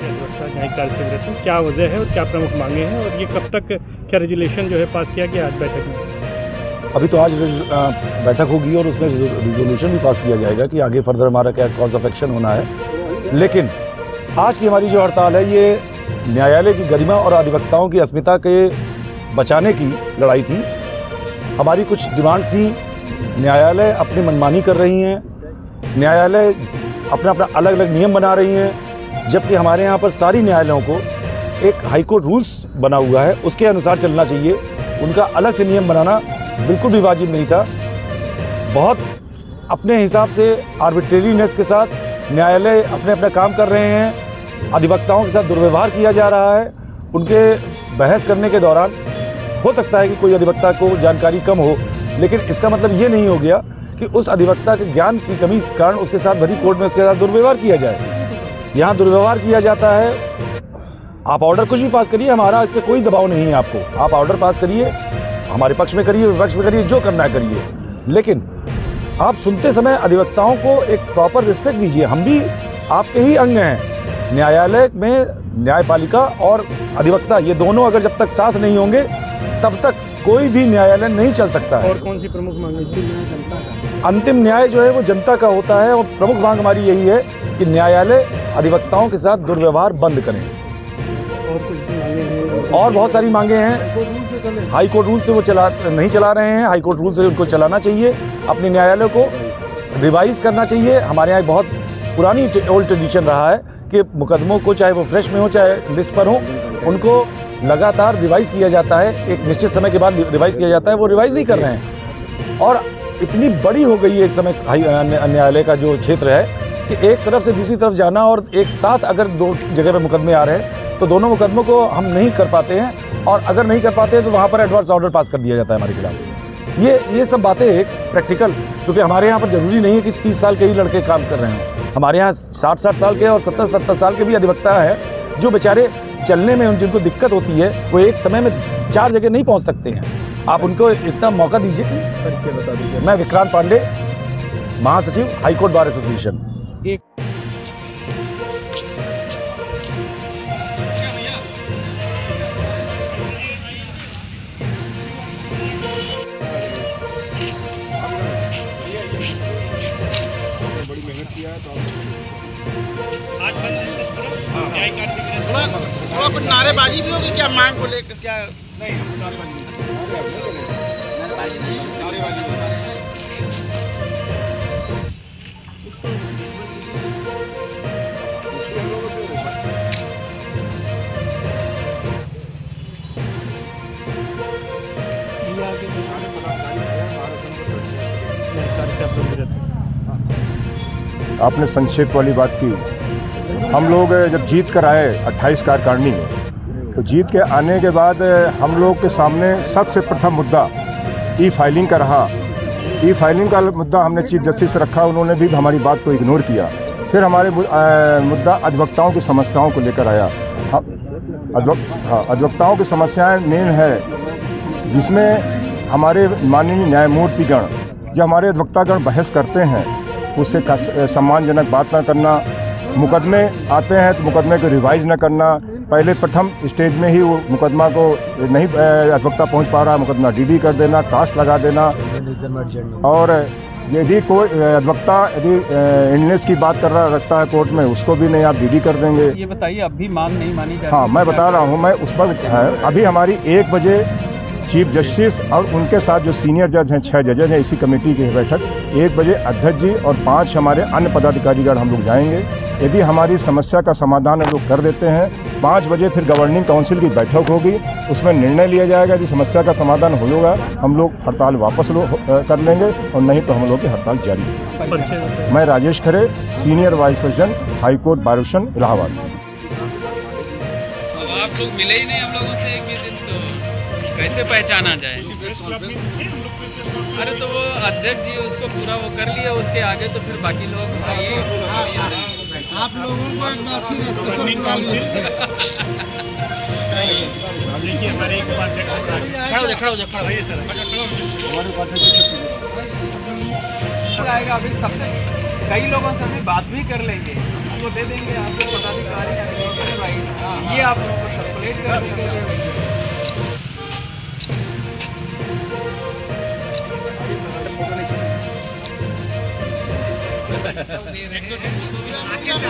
न्यायिक कार्य से विरत हैं, क्या वजह है और क्या प्रमुख मांगे हैं, और ये कब तक क्या रेजुलेशन जो है पास किया गया आज बैठक में? अभी तो आज बैठक होगी और उसमें रिजोल्यूशन भी पास किया जाएगा कि आगे फर्दर हमारा क्या कॉज ऑफ एक्शन होना है। लेकिन आज की हमारी जो हड़ताल है ये न्यायालय की गरिमा और अधिवक्ताओं की अस्मिता के बचाने की लड़ाई थी। हमारी कुछ डिमांड्स थी, न्यायालय अपनी मनमानी कर रही हैं, न्यायालय अपना अपना अलग अलग नियम बना रही हैं, जबकि हमारे यहाँ पर सारी न्यायालयों को एक हाईकोर्ट रूल्स बना हुआ है, उसके अनुसार चलना चाहिए। उनका अलग से नियम बनाना बिल्कुल भी वाजिब नहीं था। बहुत अपने हिसाब से आर्बिट्रेरीनेस के साथ न्यायालय अपने अपना काम कर रहे हैं। अधिवक्ताओं के साथ दुर्व्यवहार किया जा रहा है। उनके बहस करने के दौरान हो सकता है कि कोई अधिवक्ता को जानकारी कम हो, लेकिन इसका मतलब ये नहीं हो गया कि उस अधिवक्ता के ज्ञान की कमी के कारण उसके साथ भरी कोर्ट में उसके साथ दुर्व्यवहार किया जाए। यहाँ दुर्व्यवहार किया जाता है। आप ऑर्डर कुछ भी पास करिए, हमारा इस पर कोई दबाव नहीं है आपको। आप ऑर्डर पास करिए, हमारे पक्ष में करिए, विपक्ष में करिए, जो करना है करिए, लेकिन आप सुनते समय अधिवक्ताओं को एक प्रॉपर रिस्पेक्ट दीजिए। हम भी आपके ही अंग हैं। न्यायालय में न्यायपालिका और अधिवक्ता ये दोनों अगर जब तक साथ नहीं होंगे तब तक कोई भी न्यायालय नहीं चल सकता है। और कौन सी प्रमुख मांग है? अंतिम न्याय जो है वो जनता का होता है और प्रमुख मांग हमारी यही है कि न्यायालय अधिवक्ताओं के साथ दुर्व्यवहार बंद करें। और कुछ मांगे हैं? और बहुत सारी मांगे हैं। हाई कोर्ट रूल से वो नहीं चला रहे हैं। हाई कोर्ट रूल से उनको चलाना चाहिए। अपने न्यायालय को रिवाइज करना चाहिए। हमारे यहाँ बहुत पुरानी ओल्ड ट्रेडिशन रहा है कि मुकदमों को, चाहे वो फ्रेश में हो चाहे लिस्ट पर हो, उनको लगातार रिवाइज किया जाता है। एक निश्चित समय के बाद रिवाइज किया जाता है। वो रिवाइज नहीं कर रहे हैं और इतनी बड़ी हो गई है इस समय न्यायालय का जो क्षेत्र है कि एक तरफ से दूसरी तरफ जाना और एक साथ अगर दो जगह पे मुकदमे आ रहे हैं तो दोनों मुकदमों को हम नहीं कर पाते हैं, और अगर नहीं कर पाते हैं तो वहाँ पर एडवांस ऑर्डर पास कर दिया जाता है हमारे खिलाफ। ये सब बातें एक प्रैक्टिकल, क्योंकि हमारे यहाँ पर जरूरी नहीं है कि 30 साल के ही लड़के काम कर रहे हैं। हमारे यहाँ 60 साल के और 70 साल के भी अधिवक्ता हैं जो बेचारे चलने में जिनको दिक्कत होती है, वो एक समय में 4 जगह नहीं पहुँच सकते हैं। आप उनको इतना मौका दीजिए। परिचय बता दीजिए। मैं विक्रांत पांडे, महासचिव हाईकोर्ट बार एसोसिएशन। बड़ी मेहनत किया है तो आज थोड़ा कुछ नारेबाजी भी होगी क्या मांग को लेकर? क्या नहीं, नारेबाजी आपने संक्षेप वाली बात की। हम लोग जब जीत कर आए 28 कार्यकारिणी में, तो जीत के आने के बाद हम लोग के सामने सबसे प्रथम मुद्दा ई फाइलिंग का रहा। ई फाइलिंग का मुद्दा हमने चीफ जस्टिस से रखा, उन्होंने भी हमारी बात को इग्नोर किया। फिर हमारे मुद्दा अधिवक्ताओं की समस्याओं को लेकर आया। अधिवक्ताओं की समस्याएं मेन है, जिसमें हमारे माननीय न्यायमूर्तिगण, जब हमारे अधिवक्तागण बहस करते हैं उससे सम्मानजनक बात न करना, मुकदमे आते हैं तो मुकदमे को रिवाइज न करना, पहले प्रथम स्टेज में ही वो मुकदमा को नहीं अधिवक्ता पहुंच पा रहा, मुकदमा डीडी कर देना, कास्ट लगा देना। और यदि कोई अधिवक्ता यदि इंडनेस की बात कर रहा रखता है कोर्ट में, उसको भी नहीं आप डीडी कर देंगे। ये बताइए, अब भी मांग नहीं मानी जा रही? हाँ, मैं बता रहा हूँ, मैं उस पर है। अभी हमारी 1 बजे चीफ जस्टिस और उनके साथ जो सीनियर जज हैं, 6 जजेज हैं इसी कमेटी की बैठक, 1 बजे अध्यक्ष जी और 5 हमारे अन्य पदाधिकारीगण हम लोग जाएंगे। यदि हमारी समस्या का समाधान हम लोग कर देते हैं, 5 बजे फिर गवर्निंग काउंसिल की बैठक होगी, उसमें निर्णय लिया जाएगा। यदि समस्या का समाधान होगा हम लोग हड़ताल वापस कर लेंगे, और नहीं तो हम लोग की हड़ताल जारी रहेगी। मैं Rajesh Khare, senior vice president, high court bar association, Allahabad. आप लोग मिले ही नहीं हम लोगों से एक भी दिन, तो कैसे पहचाना जाए? अरे तो वो अध्यक्ष जी उसको पूरा वो कर लिया, उसके आगे तो फिर बाकी लोग आप लोगों को एक बार फिर देखिए हमारे एक आएगा। अभी सबसे कई लोगों से अभी बात भी कर लेंगे। वो दे देंगे आपको पदाधिकारी भाई, ये आप लोगों को सर्कुलेट कर देंगे। आगे से